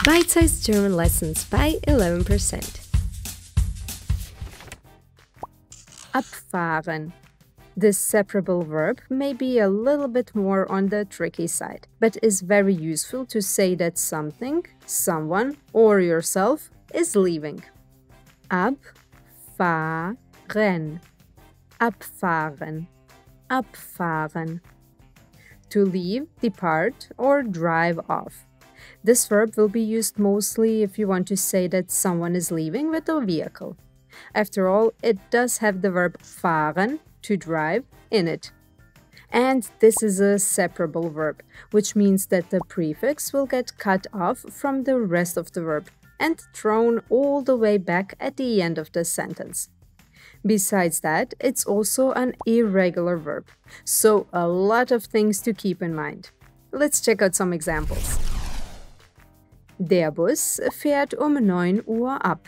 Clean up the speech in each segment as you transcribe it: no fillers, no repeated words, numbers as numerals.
Bite-sized German lessons by 11%. Abfahren. This separable verb may be a little bit more on the tricky side, but is very useful to say that something, someone, or yourself is leaving. Abfahren. Abfahren. Abfahren. To leave, depart, or drive off. This verb will be used mostly if you want to say that someone is leaving with a vehicle. After all, it does have the verb fahren, to drive, in it. And this is a separable verb, which means that the prefix will get cut off from the rest of the verb and thrown all the way back at the end of the sentence. Besides that, it's also an irregular verb, so a lot of things to keep in mind. Let's check out some examples. Der Bus fährt 9 Uhr ab.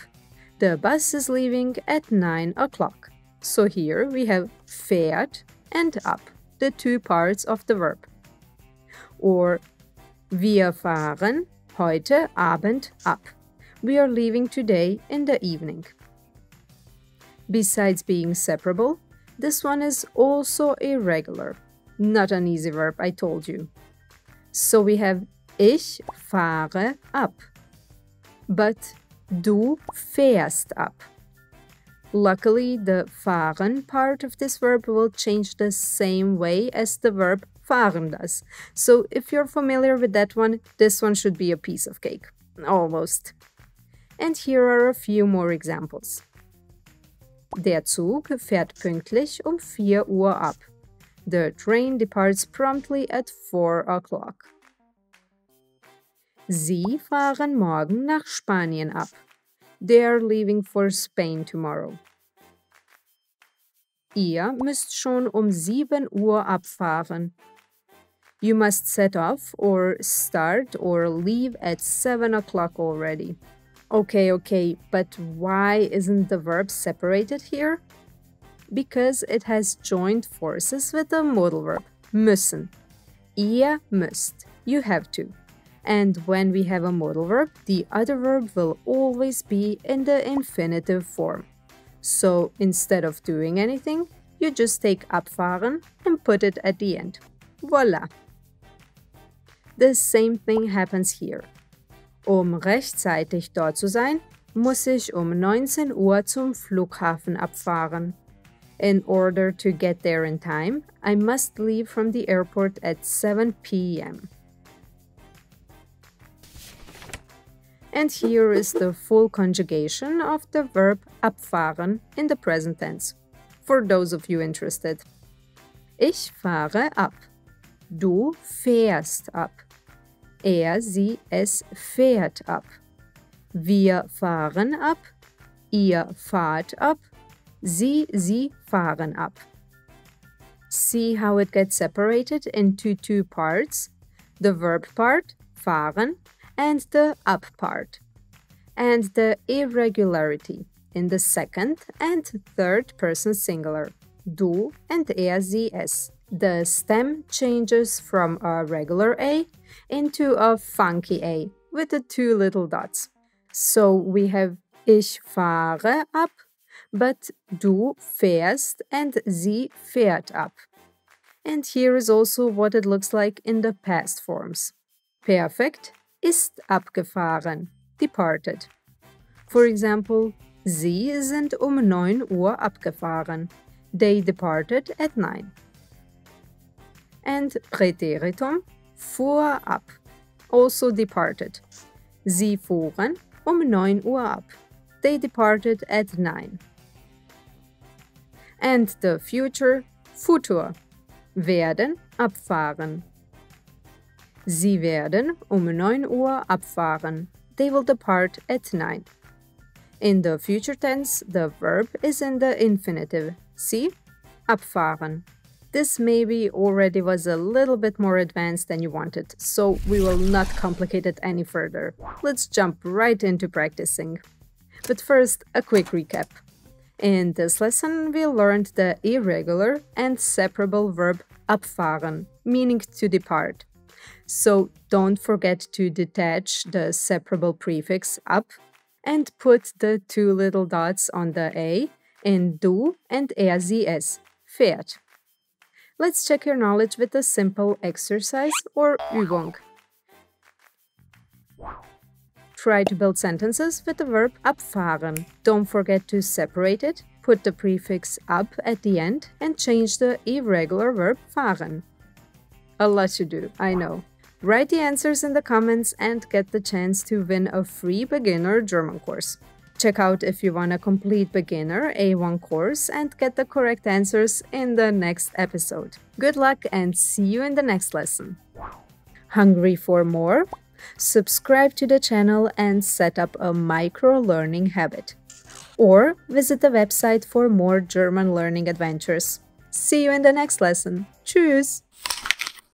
The bus is leaving at 9 o'clock. So here we have fährt and ab, the two parts of the verb. Or wir fahren heute Abend ab. We are leaving today in the evening. Besides being separable, this one is also irregular. Not an easy verb, I told you. So we have ich fahre ab, but du fährst ab. Luckily, the fahren part of this verb will change the same way as the verb fahren does. So if you're familiar with that one, this one should be a piece of cake. Almost. And here are a few more examples. Der Zug fährt pünktlich 4 Uhr ab. The train departs promptly at 4 o'clock. Sie fahren morgen nach Spanien ab. They are leaving for Spain tomorrow. Ihr müsst schon 7 Uhr abfahren. You must set off or start or leave at 7 o'clock already. Okay, but why isn't the verb separated here? Because it has joined forces with the modal verb, müssen. Ihr müsst, you have to. And when we have a modal verb, the other verb will always be in the infinitive form. So instead of doing anything, you just take abfahren and put it at the end. Voila! The same thing happens here. Rechtzeitig dort zu sein, muss ich 19 Uhr zum Flughafen abfahren. In order to get there in time, I must leave from the airport at 7 p.m. And here is the full conjugation of the verb abfahren in the present tense, for those of you interested. Ich fahre ab. Du fährst ab. Sie, es fährt ab. Wir fahren ab. Ihr fahrt ab. Sie fahren ab. See how it gets separated into two parts? The verb part, fahren, and the ab part. And the irregularity in the second and third person singular, du and sie, es. The stem changes from a regular A into a funky A with the two little dots. So we have ich fahre ab, but du fährst and sie fährt ab. And here is also what it looks like in the past forms. Perfect ist abgefahren, departed. For example, Sie sind 9 Uhr abgefahren. They departed at 9. And Präteritum, fuhr ab, also departed. Sie fuhren 9 Uhr ab. They departed at 9. And the future, Futur, werden abfahren. Sie werden 9 Uhr abfahren. They will depart at 9. In the future tense, the verb is in the infinitive. See? Abfahren. This maybe already was a little bit more advanced than you wanted, so we will not complicate it any further. Let's jump right into practicing. But first, a quick recap. In this lesson, we learned the irregular and separable verb abfahren, meaning to depart. So don't forget to detach the separable prefix ab and put the two little dots on the A in du and sie es, fährt. Let's check your knowledge with a simple exercise or Übung. Try to build sentences with the verb abfahren. Don't forget to separate it, put the prefix ab at the end, and change the irregular verb fahren. A lot to do, I know. Write the answers in the comments and get the chance to win a free beginner German course. Check out if you want a complete beginner A1 course and get the correct answers in the next episode. Good luck and see you in the next lesson. Hungry for more? Subscribe to the channel and set up a micro-learning habit. Or visit the website for more German learning adventures. See you in the next lesson. Tschüss!